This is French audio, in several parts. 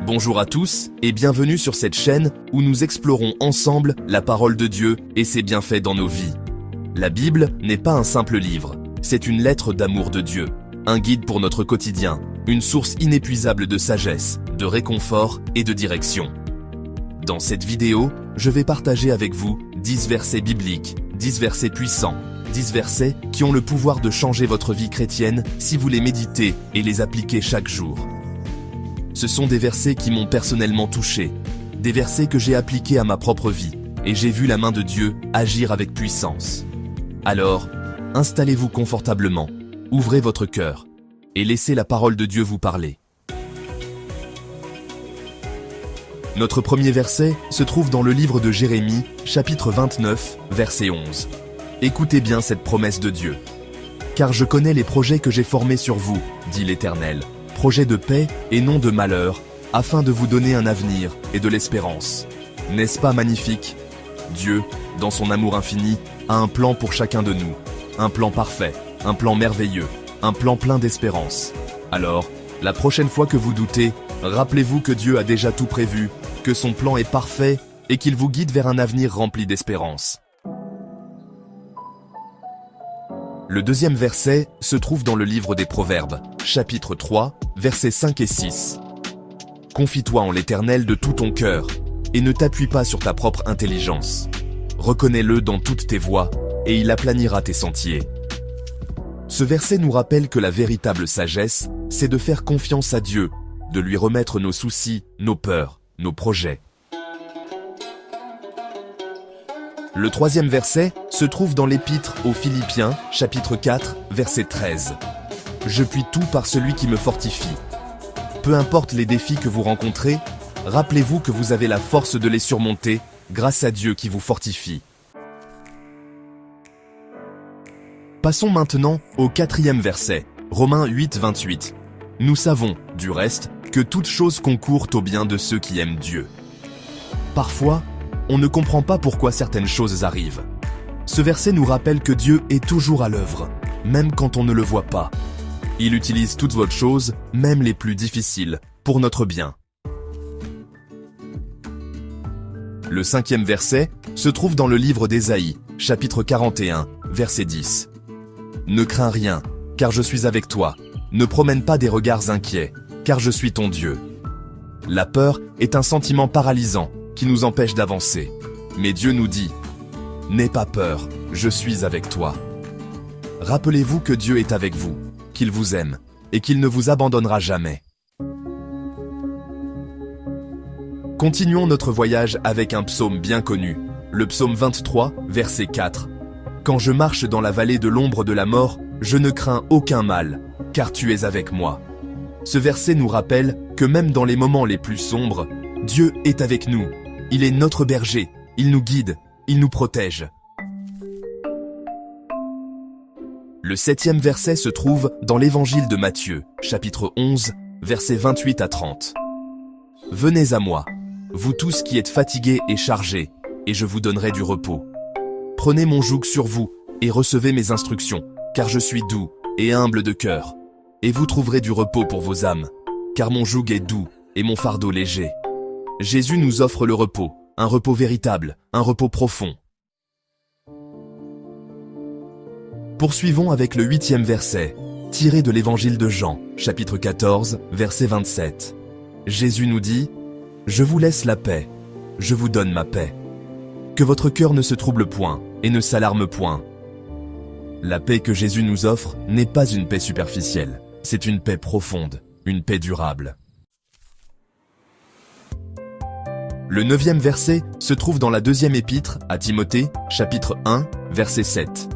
Bonjour à tous et bienvenue sur cette chaîne où nous explorons ensemble la parole de Dieu et ses bienfaits dans nos vies. La Bible n'est pas un simple livre, c'est une lettre d'amour de Dieu, un guide pour notre quotidien, une source inépuisable de sagesse, de réconfort et de direction. Dans cette vidéo, je vais partager avec vous 10 versets bibliques, 10 versets puissants, 10 versets qui ont le pouvoir de changer votre vie chrétienne si vous les méditez et les appliquez chaque jour. Ce sont des versets qui m'ont personnellement touché, des versets que j'ai appliqués à ma propre vie, et j'ai vu la main de Dieu agir avec puissance. Alors, installez-vous confortablement, ouvrez votre cœur, et laissez la parole de Dieu vous parler. Notre premier verset se trouve dans le livre de Jérémie, chapitre 29, verset 11. Écoutez bien cette promesse de Dieu. « Car je connais les projets que j'ai formés sur vous, dit l'Éternel, projets de paix et non de malheur, afin de vous donner un avenir et de l'espérance. » N'est-ce pas magnifique? Dieu, dans son amour infini, a un plan pour chacun de nous. Un plan parfait, un plan merveilleux, un plan plein d'espérance. Alors, la prochaine fois que vous doutez, rappelez-vous que Dieu a déjà tout prévu, que son plan est parfait et qu'il vous guide vers un avenir rempli d'espérance. Le deuxième verset se trouve dans le livre des Proverbes, chapitre 3, versets 5 et 6. « Confie-toi en l'Éternel de tout ton cœur, et ne t'appuie pas sur ta propre intelligence. Reconnais-le dans toutes tes voies, et il aplanira tes sentiers. » Ce verset nous rappelle que la véritable sagesse, c'est de faire confiance à Dieu, de lui remettre nos soucis, nos peurs, nos projets. Le troisième verset se trouve dans l'Épître aux Philippiens, chapitre 4, verset 13. « Je puis tout par celui qui me fortifie. » Peu importe les défis que vous rencontrez, rappelez-vous que vous avez la force de les surmonter grâce à Dieu qui vous fortifie. Passons maintenant au quatrième verset, Romains 8, 28. « Nous savons, du reste, que toute chose concourt au bien de ceux qui aiment Dieu. » Parfois, on ne comprend pas pourquoi certaines choses arrivent. Ce verset nous rappelle que Dieu est toujours à l'œuvre, même quand on ne le voit pas. Il utilise toutes autres choses, même les plus difficiles, pour notre bien. Le cinquième verset se trouve dans le livre d'Ésaïe, chapitre 41, verset 10. « Ne crains rien, car je suis avec toi. Ne promène pas des regards inquiets, car je suis ton Dieu. » La peur est un sentiment paralysant qui nous empêche d'avancer. Mais Dieu nous dit « N'aie pas peur, je suis avec toi. » Rappelez-vous que Dieu est avec vous, qu'il vous aime et qu'il ne vous abandonnera jamais. Continuons notre voyage avec un psaume bien connu, le psaume 23, verset 4. « Quand je marche dans la vallée de l'ombre de la mort, je ne crains aucun mal, car tu es avec moi. » Ce verset nous rappelle que même dans les moments les plus sombres, Dieu est avec nous. Il est notre berger, il nous guide, il nous protège. Le septième verset se trouve dans l'évangile de Matthieu, chapitre 11, versets 28 à 30. « Venez à moi, vous tous qui êtes fatigués et chargés, et je vous donnerai du repos. Prenez mon joug sur vous et recevez mes instructions, car je suis doux et humble de cœur, et vous trouverez du repos pour vos âmes, car mon joug est doux et mon fardeau léger. » Jésus nous offre le repos, un repos véritable, un repos profond. Poursuivons avec le huitième verset, tiré de l'évangile de Jean, chapitre 14, verset 27. Jésus nous dit « Je vous laisse la paix, je vous donne ma paix. Que votre cœur ne se trouble point et ne s'alarme point. » La paix que Jésus nous offre n'est pas une paix superficielle, c'est une paix profonde, une paix durable. Le neuvième verset se trouve dans la deuxième épître à Timothée, chapitre 1, verset 7.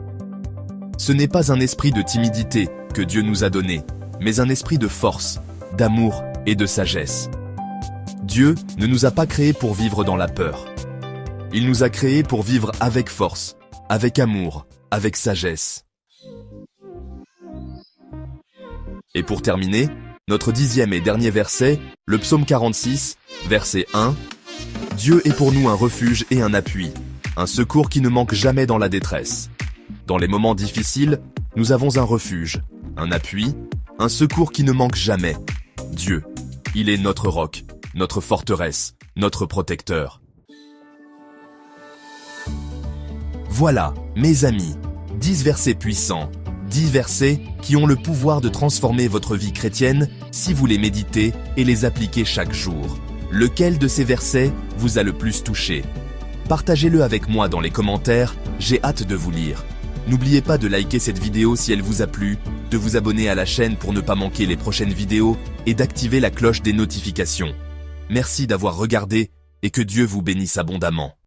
« Ce n'est pas un esprit de timidité que Dieu nous a donné, mais un esprit de force, d'amour et de sagesse. » Dieu ne nous a pas créés pour vivre dans la peur. Il nous a créés pour vivre avec force, avec amour, avec sagesse. Et pour terminer, notre dixième et dernier verset, le psaume 46, verset 1. « Dieu est pour nous un refuge et un appui, un secours qui ne manque jamais dans la détresse. Dans les moments difficiles, nous avons un refuge, un appui, un secours qui ne manque jamais. Dieu, il est notre roc, notre forteresse, notre protecteur. Voilà, mes amis, 10 versets puissants, 10 versets qui ont le pouvoir de transformer votre vie chrétienne si vous les méditez et les appliquez chaque jour. Lequel de ces versets vous a le plus touché? Partagez-le avec moi dans les commentaires, j'ai hâte de vous lire. N'oubliez pas de liker cette vidéo si elle vous a plu, de vous abonner à la chaîne pour ne pas manquer les prochaines vidéos et d'activer la cloche des notifications. Merci d'avoir regardé et que Dieu vous bénisse abondamment.